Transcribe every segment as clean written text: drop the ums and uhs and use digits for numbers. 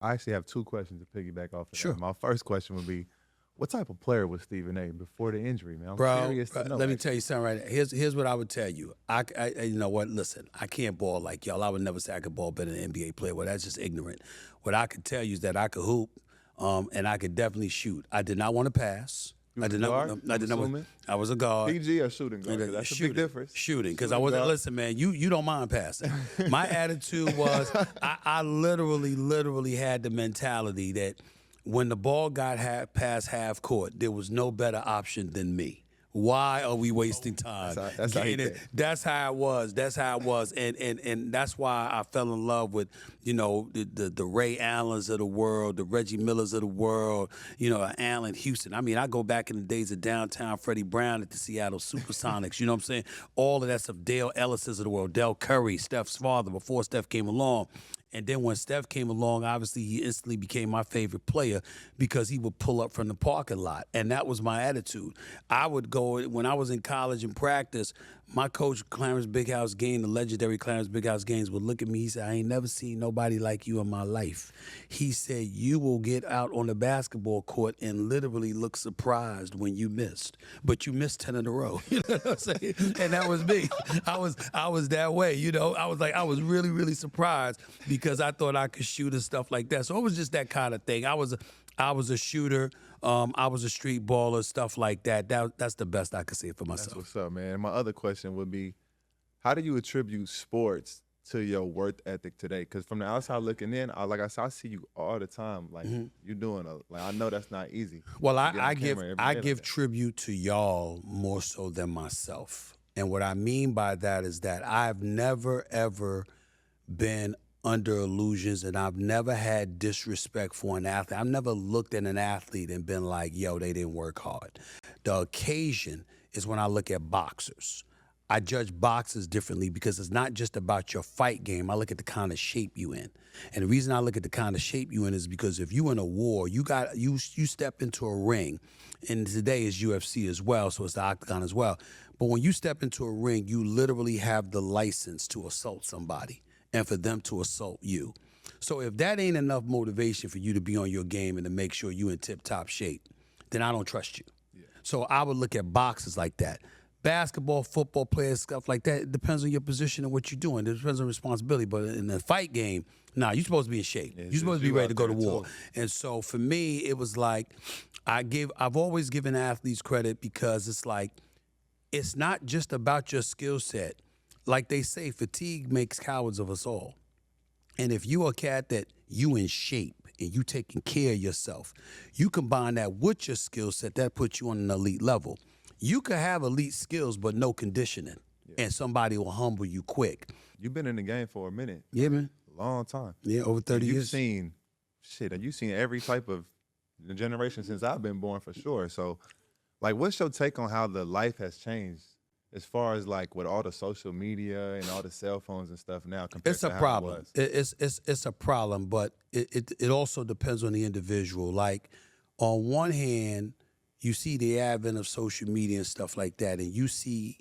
I actually have two questions to piggyback off of Sure. that. My first question would be, what type of player was Stephen A. before the injury, man? I'm Bro, curious to know. let me tell you something right now. Here's what I would tell you. You know what? Listen, I can't ball like y'all. I would never say I could ball better than an NBA player. Well, that's just ignorant. What I could tell you is that I could hoop, and I could definitely shoot. I did not want to pass. You I was did a not. guard, I did not. I'm assuming? I was a guard. PG or shooting guard? 'Cause that's shooting, a big difference. Shooting, because I Shooting wasn't. guard. Listen, man, you don't mind passing. My attitude was, I literally had the mentality that when the ball got past half court, there was no better option than me. Why are we wasting time? That's how you think. That's how it was. That's how it was, and that's why I fell in love with, you know, the Ray Allens of the world, the Reggie Millers of the world, you know, Allen Houston. I mean, I go back in the days of downtown Freddie Brown at the Seattle Supersonics. You know what I'm saying? All of that stuff. Dale Ellis's of the world, Del Curry, Steph's father before Steph came along. And then when Steph came along, obviously he instantly became my favorite player because he would pull up from the parking lot. And that was my attitude. I would go, when I was in college and practice, my coach, Clarence Big House Gaines, the legendary Clarence Big House Gaines, would look at me. He said, I ain't never seen nobody like you in my life. He said, you will get out on the basketball court and literally look surprised when you missed. But you missed 10 in a row. You know what I'm saying? And that was me. I was that way, you know. I was really, really surprised because I thought I could shoot and stuff like that. So it was just that kind of thing. I was a shooter. I was a street baller, stuff like that. That's the best I could say for myself. That's what's up, man. And my other question would be, how do you attribute sports to your work ethic today? Because from the outside looking in, like I said, I see you all the time. Like you doing I know that's not easy. Well, to get on I camera every day like give that. tribute to y'all more so than myself. And what I mean by that is that I've never ever been under illusions, and I've never had disrespect for an athlete. I've never looked at an athlete and been like, yo, they didn't work hard. The occasion is when I look at boxers. I judge boxers differently because it's not just about your fight game. I look at the kind of shape you in. And the reason I look at the kind of shape you in is because if you in a war, you step into a ring, and today is UFC as well, so it's the octagon as well. But when you step into a ring, you literally have the license to assault somebody and for them to assault you. So if that ain't enough motivation for you to be on your game and to make sure you in tip-top shape, then I don't trust you. Yeah. So I would look at boxers like that. Basketball, football players, stuff like that, it depends on your position and what you're doing. It depends on responsibility. But in the fight game, nah, you're supposed to be in shape. Yeah, you're supposed to be ready to go to war. too. And so for me, it was like, I've always given athletes credit because it's like, it's not just about your skill set. Like they say, fatigue makes cowards of us all. And if you a cat that you in shape and you taking care of yourself, you combine that with your skill set, that puts you on an elite level. You could have elite skills but no conditioning, and somebody will humble you quick. You've been in the game for a minute. Yeah, man. A long time. Yeah, over 30 You've years. you've seen every type of the generation since I've been born for sure. So, like, what's your take on how the life has changed as far as like with all the social media and all the cell phones and stuff now compared It's to a how problem. it was? It's a problem, but it also depends on the individual. Like, on one hand, you see the advent of social media and stuff like that, and you see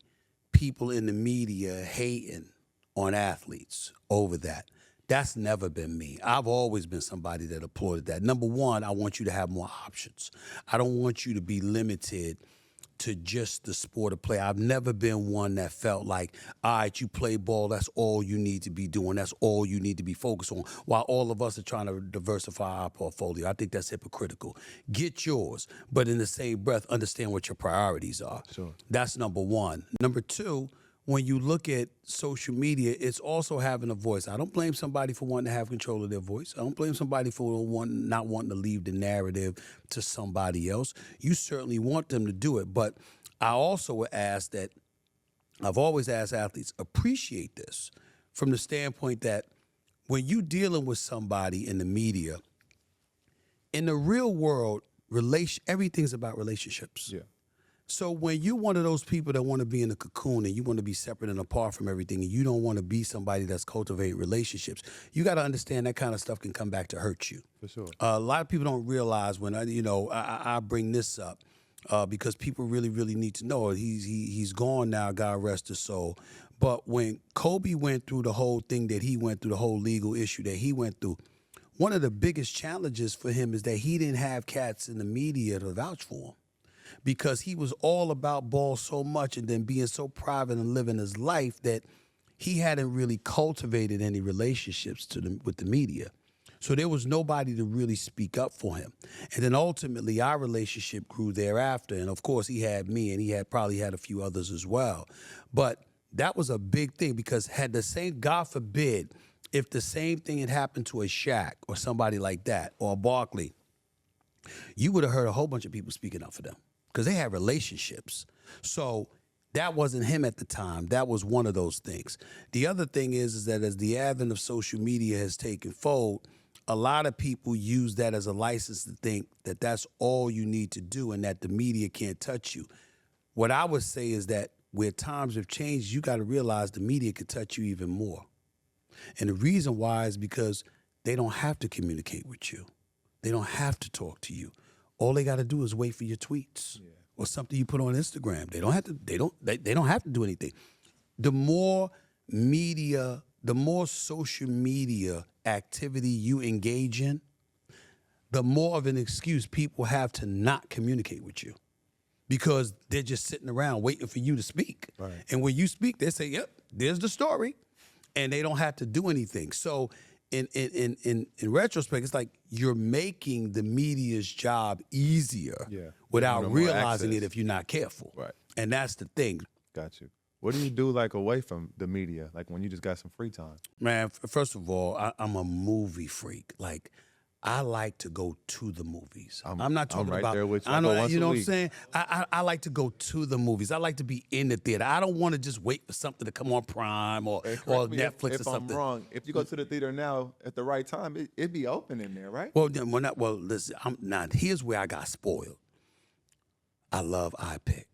people in the media hating on athletes over that. That's never been me. I've always been somebody that applauded that. Number one, I want you to have more options. I don't want you to be limited to just the sport of play. I've never been one that felt like, all right, you play ball, that's all you need to be doing, that's all you need to be focused on, while all of us are trying to diversify our portfolio. I think that's hypocritical. Get yours, but in the same breath, understand what your priorities are. Sure. That's number one. Number two, when you look at social media, it's also having a voice. I don't blame somebody for wanting to have control of their voice. I don't blame somebody for not wanting to leave the narrative to somebody else. You certainly want them to do it. But I also would ask that, I've always asked athletes, appreciate this from the standpoint that when you're dealing with somebody in the media, in the real world, everything's about relationships. Yeah. So when you're one of those people that want to be in a cocoon and you want to be separate and apart from everything and you don't want to be somebody that's cultivating relationships, you got to understand that kind of stuff can come back to hurt you. For sure. A lot of people don't realize when I bring this up because people really, really need to know. He's gone now, God rest his soul. But when Kobe went through the whole thing that he went through, the whole legal issue that he went through, one of the biggest challenges for him is that he didn't have cats in the media to vouch for him because he was all about ball so much and then being so private and living his life that he hadn't really cultivated any relationships with the media. So there was nobody to really speak up for him. And then ultimately our relationship grew thereafter. And of course he had me and he had probably had a few others as well. But that was a big thing because had the same, God forbid, if the same thing had happened to a Shaq or somebody like that or a Barkley, you would have heard a whole bunch of people speaking up for them because they had relationships. So that wasn't him at the time. That was one of those things. The other thing is that as the advent of social media has taken fold, a lot of people use that as a license to think that that's all you need to do and that the media can't touch you. What I would say is that where times have changed, you got to realize the media could touch you even more. And the reason why is because they don't have to communicate with you. They don't have to talk to you. All they got to do is wait for your tweets or something you put on Instagram. They don't have to. They don't have to do anything. The more media, the more social media activity you engage in, the more of an excuse people have to not communicate with you because they're just sitting around waiting for you to speak. Right. And when you speak, they say, "Yep, there's the story," and they don't have to do anything. So in retrospect, it's like you're making the media's job easier without realizing it if you're not careful. Right. And that's the thing. Got you. What do you do like away from the media, like when you just got some free time? Man, first of all, I'm a movie freak. Like, I like to go to the movies. I'm not talking right about. there with you. I know, I go once you know a what I'm week. saying. I like to go to the movies. I like to be in the theater. I don't want to just wait for something to come on Prime or Netflix if or something. I'm wrong, if you go to the theater now at the right time, it'd be open in there, right? Well, listen. Here's where I got spoiled. I love iPick.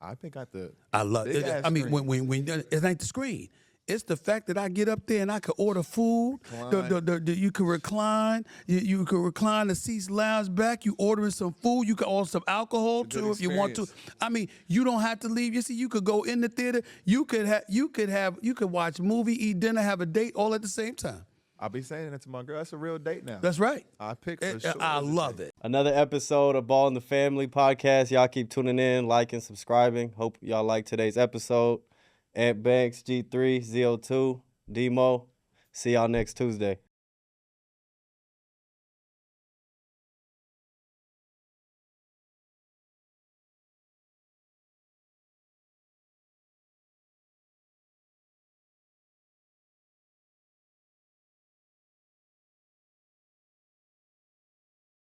I think I love big it. ass I mean, screen. when it ain't the screen. It's the fact that I get up there and I can order food. You can recline. You can recline the seats, lounge back. You ordering some food. You can order some alcohol too if you want to. I mean, you don't have to leave. You see, you could go in the theater. You could watch a movie, eat dinner, have a date all at the same time. I'll be saying that to my girl. That's a real date now. That's right. I pick for sure. I love it. Another episode of Ball in the Family podcast. Y'all keep tuning in, liking, subscribing. Hope y'all like today's episode. Ant Banks, G3, ZO2, Demo. See y'all next Tuesday.